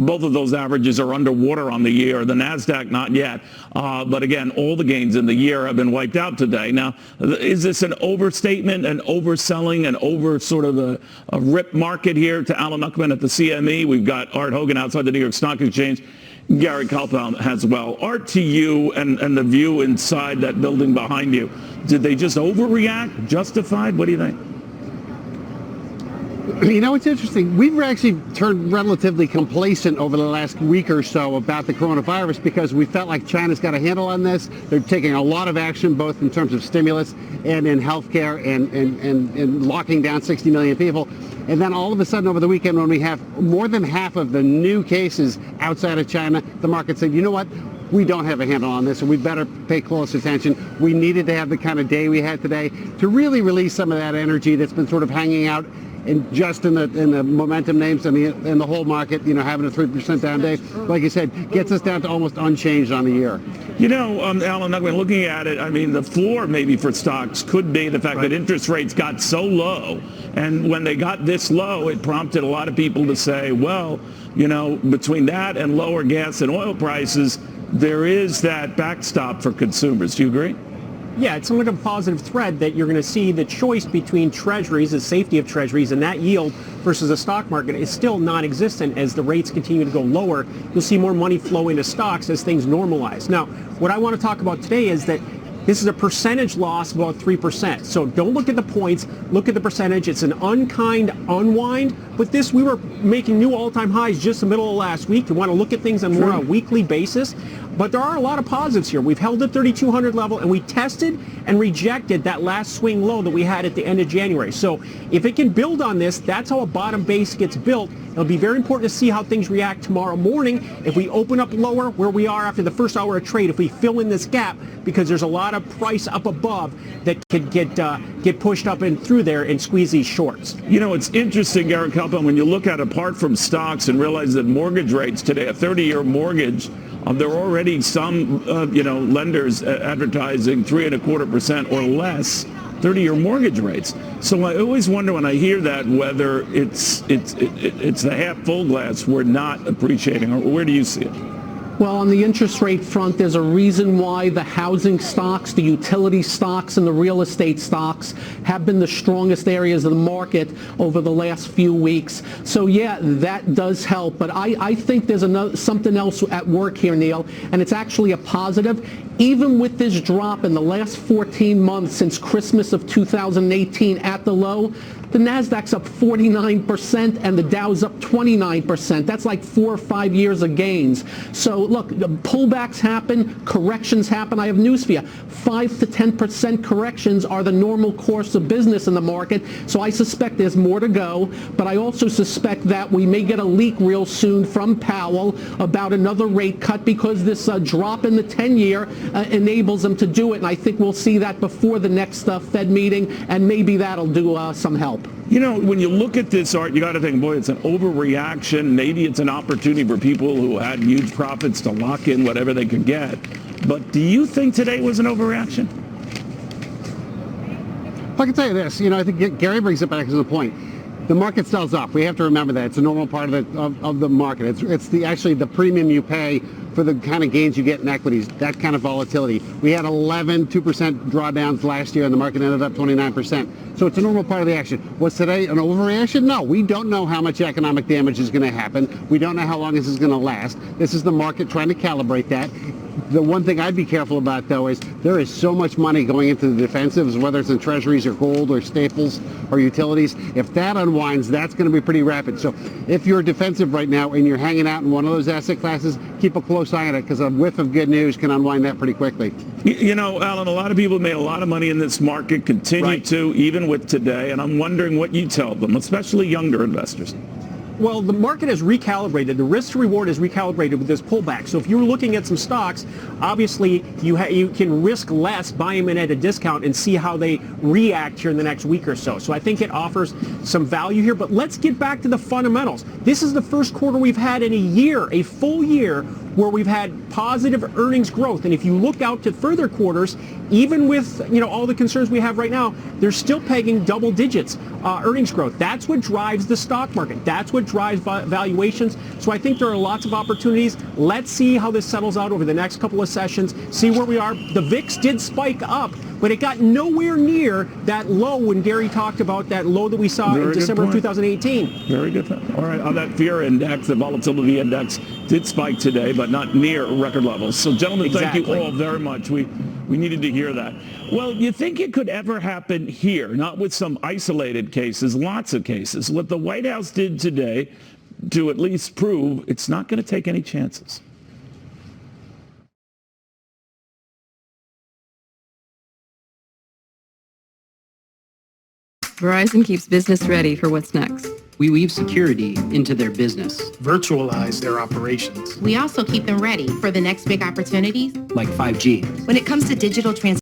both of those averages are underwater on the year. The NASDAQ, not yet. But again, all the gains in the year have been wiped out today. Now, is this an overstatement, an overselling, an over sort of a rip market here to Alan Uckman at the CME? We've got Art Hogan outside the New York Stock Exchange. Gary Kaltbaum as well. Art, to you and the view inside that building behind you, did they just overreact? Justified? What do you think? You know, it's interesting. We've actually turned relatively complacent over the last week or so about the coronavirus because we felt like China's got a handle on this. They're taking a lot of action, both in terms of stimulus and in healthcare and locking down 60 million people. And then all of a sudden over the weekend, when we have more than half of the new cases outside of China, the market said, you know what? We don't have a handle on this, and we better pay close attention. We needed to have the kind of day we had today to really release some of that energy that's been sort of hanging out in the momentum names and the whole market, you know, having a 3% down day, like you said, gets us down to almost unchanged on the year. You know, Alan Uckman, looking at it, I mean, the floor maybe for stocks could be the fact that interest rates got so low. And when they got this low, it prompted a lot of people to say, well, you know, between that and lower gas and oil prices, there is that backstop for consumers. Do you agree? Yeah, it's somewhat of a positive thread that you're going to see the choice between treasuries, the safety of treasuries, and that yield versus the stock market is still non-existent as the rates continue to go lower. You'll see more money flow into stocks as things normalize. Now, what I want to talk about today is that this is a percentage loss of about 3%. So don't look at the points, look at the percentage. It's an unkind unwind. But this, we were making new all-time highs just the middle of last week. You want to look at things on more on a weekly basis. But there are a lot of positives here. We've held the 3,200 level, and we tested and rejected that last swing low that we had at the end of January. So if it can build on this, that's how a bottom base gets built. It'll be very important to see how things react tomorrow morning. If we open up lower where we are after the first hour of trade, if we fill in this gap, because there's a lot of price up above that could get pushed up and through there and squeeze these shorts. You know, it's interesting, Gary Kaltbaum, when you look at apart from stocks and realize that mortgage rates today, a 30-year mortgage, there are already some, lenders advertising 3.25% or less 30-year mortgage rates. So I always wonder when I hear that whether it's the half full glass we're not appreciating, or where do you see it? Well, on the interest rate front, there's a reason why the housing stocks, the utility stocks, and the real estate stocks have been the strongest areas of the market over the last few weeks. So yeah, that does help. But I think there's something else at work here, Neil, and it's actually a positive. Even with this drop in the last 14 months since Christmas of 2018 at the low, the NASDAQ's up 49% and the Dow's up 29%. That's like 4 or 5 years of gains. So look, the pullbacks happen, corrections happen. I have news for you. 5 to 10% corrections are the normal course of business in the market. So I suspect there's more to go. But I also suspect that we may get a leak real soon from Powell about another rate cut because this drop in the 10-year enables them to do it. And I think we'll see that before the next Fed meeting, and maybe that'll do some help. You know, when you look at this, Art, you got to think, boy, it's an overreaction. Maybe it's an opportunity for people who had huge profits to lock in whatever they could get. But do you think today was an overreaction? I can tell you this. You know, I think Gary brings it back to the point. The market sells up. We have to remember that. It's a normal part of the market. It's actually the premium you pay for the kind of gains you get in equities, that kind of volatility. We had 2% drawdowns last year, and the market ended up 29%. So it's a normal part of the action. Was today an overreaction? No, we don't know how much economic damage is going to happen. We don't know how long this is going to last. This is the market trying to calibrate that. The one thing I'd be careful about, though, is there is so much money going into the defensives, whether it's in treasuries or gold or staples or utilities. If that unwinds, that's going to be pretty rapid. So if you're defensive right now and you're hanging out in one of those asset classes, keep a close eye on it, because a whiff of good news can unwind that pretty quickly. You know, Alan, a lot of people made a lot of money in this market, continue to, even with today, and I'm wondering what you tell them, especially younger investors. Well, the market has recalibrated. The risk to reward is recalibrated with this pullback. So if you're looking at some stocks, obviously you can risk less, buy them in at a discount, and see how they react here in the next week or so. So I think it offers some value here. But let's get back to the fundamentals. This is the first quarter we've had in a year, a full year, where we've had positive earnings growth. And if you look out to further quarters, even with all the concerns we have right now, they're still pegging double digits earnings growth. That's what drives the stock market. That's what drives valuations. So I think there are lots of opportunities. Let's see how this settles out over the next couple of sessions, see where we are. The VIX did spike up, but it got nowhere near that low when Gary talked about that low that we saw in December of 2018. Very good. All right, on that fear index, the volatility index did spike today, but not near record levels. So gentlemen, Thank you all very much. We needed to hear that. Well, you think it could ever happen here, not with some isolated cases, lots of cases. What the White House did today to at least prove it's not going to take any chances. Verizon keeps business ready for what's next. We weave security into their business, virtualize their operations. We also keep them ready for the next big opportunities, like 5G. When it comes to digital transformation,